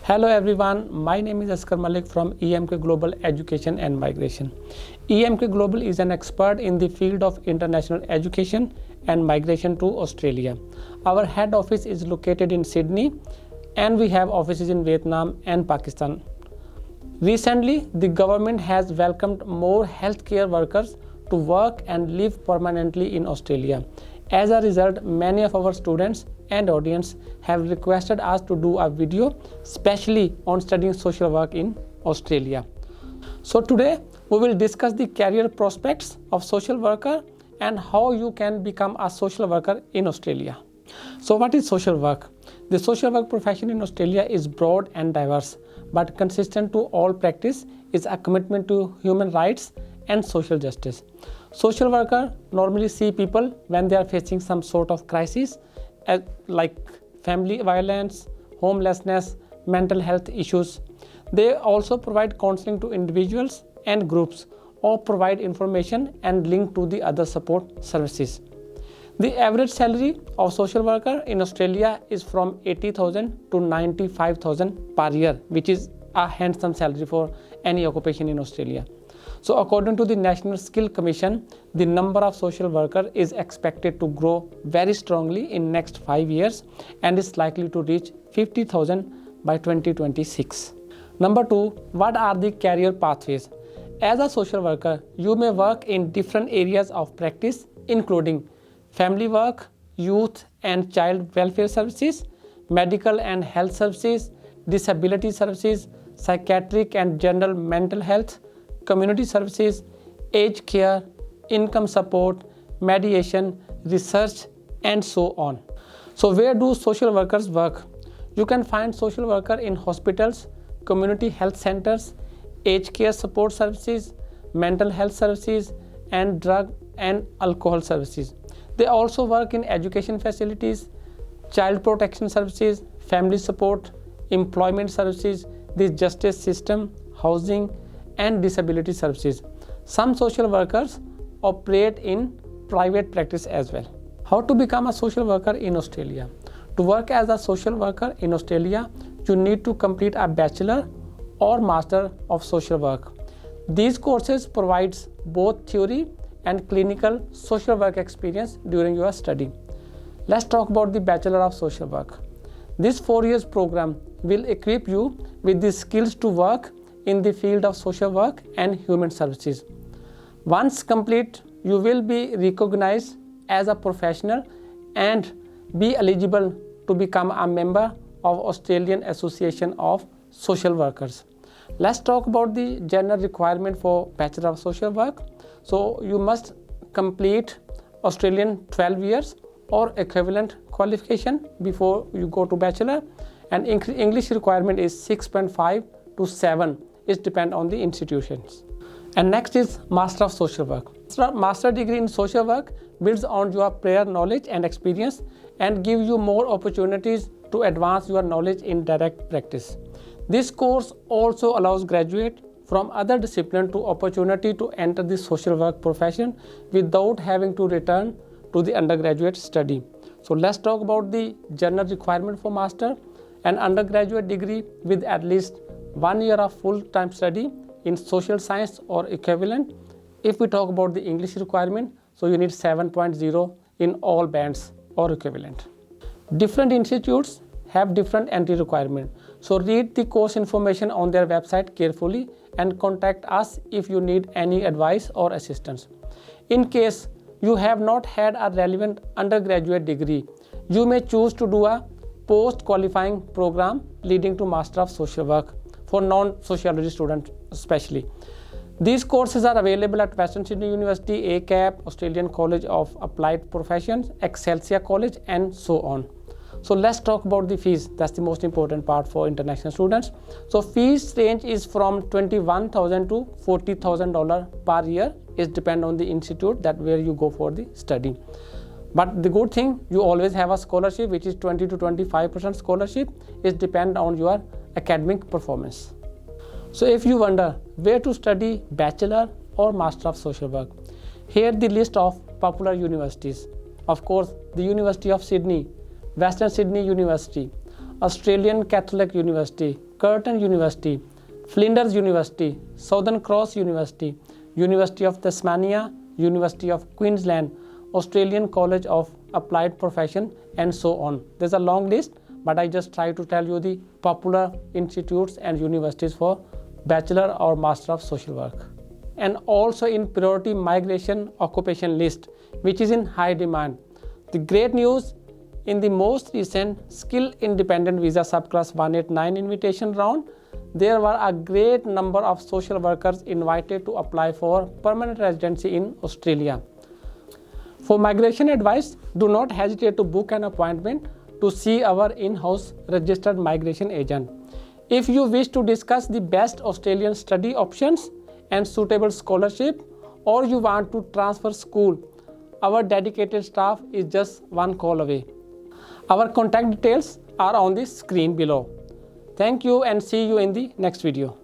Hello everyone, my name is Asghar Malik from EMK Global Education and Migration. EMK Global is an expert in the field of international education and migration to Australia. Our head office is located in Sydney and we have offices in Vietnam and Pakistan. Recently, the government has welcomed more healthcare workers to work and live permanently in Australia. As a result, many of our students and audience have requested us to do a video specially on studying social work in Australia. So today we will discuss the career prospects of social worker and how you can become a social worker in Australia. So what is social work? The social work profession in Australia is broad and diverse, but consistent to all practice is a commitment to human rights and social justice. Social workers normally see people when they are facing some sort of crisis like family violence, homelessness, mental health issues. They also provide counseling to individuals and groups or provide information and link to the other support services. The average salary of social worker in Australia is from 80,000 to 95,000 per year, which is a handsome salary for any occupation in Australia. So according to the National Skill Commission, the number of social workers is expected to grow very strongly in next 5 years and is likely to reach 50,000 by 2026. Number 2, what are the career pathways? As a social worker, you may work in different areas of practice, including family work, youth and child welfare services, medical and health services, disability services, psychiatric and general mental health, community services, aged care, income support, mediation, research, and so on. So where do social workers work? You can find social worker in hospitals, community health centers, aged care support services, mental health services, and drug and alcohol services. They also work in education facilities, child protection services, family support, employment services, the justice system, housing, and disability services. Some social workers operate in private practice as well. How to become a social worker in Australia? To work as a social worker in Australia, you need to complete a Bachelor or Master of Social Work. These courses provides both theory and clinical social work experience during your study. Let's talk about the Bachelor of Social Work. This 4 years program will equip you with the skills to work in the field of social work and human services. Once complete, you will be recognized as a professional and be eligible to become a member of Australian Association of Social Workers. Let's talk about the general requirement for Bachelor of Social Work. So you must complete Australian 12 years or equivalent qualification before you go to Bachelor, and English requirement is 6.5 to 7. It depends on the institutions. And next is Master of Social Work. Master degree in social work builds on your prior knowledge and experience and gives you more opportunities to advance your knowledge in direct practice. This course also allows graduates from other disciplines to opportunity to enter the social work profession without having to return to the undergraduate study. So let's talk about the general requirement for master. An undergraduate degree with at least 1 year of full-time study in social science or equivalent. If we talk about the English requirement, so you need 7.0 in all bands or equivalent. Different institutes have different entry requirement. So read the course information on their website carefully and contact us if you need any advice or assistance. In case you have not had a relevant undergraduate degree, you may choose to do a post-qualifying program leading to Master of Social Work for non-sociology students especially. These courses are available at Western Sydney University, ACAP, Australian College of Applied Professions, Excelsior College, and so on. So let's talk about the fees. That's the most important part for international students. So fees range is from $21,000 to $40,000 per year. It depends on the institute that where you go for the study. But the good thing, you always have a scholarship, which is 20 to 25% scholarship. It depends on your academic performance. So if you wonder where to study Bachelor or Master of Social Work, here the list of popular universities. Of course, the University of Sydney, Western Sydney University, Australian Catholic University, Curtin University, Flinders University, Southern Cross University, University of Tasmania, University of Queensland, Australian College of Applied Profession, and so on. There's a long list, but I just try to tell you the popular institutes and universities for Bachelor or Master of Social Work. And also in priority migration occupation list, which is in high demand. The great news, in the most recent skill independent visa subclass 189 invitation round, there were a great number of social workers invited to apply for permanent residency in Australia. For migration advice, do not hesitate to book an appointment to see our in-house registered migration agent. If you wish to discuss the best Australian study options and suitable scholarship, or you want to transfer school, our dedicated staff is just one call away. Our contact details are on the screen below. Thank you and see you in the next video.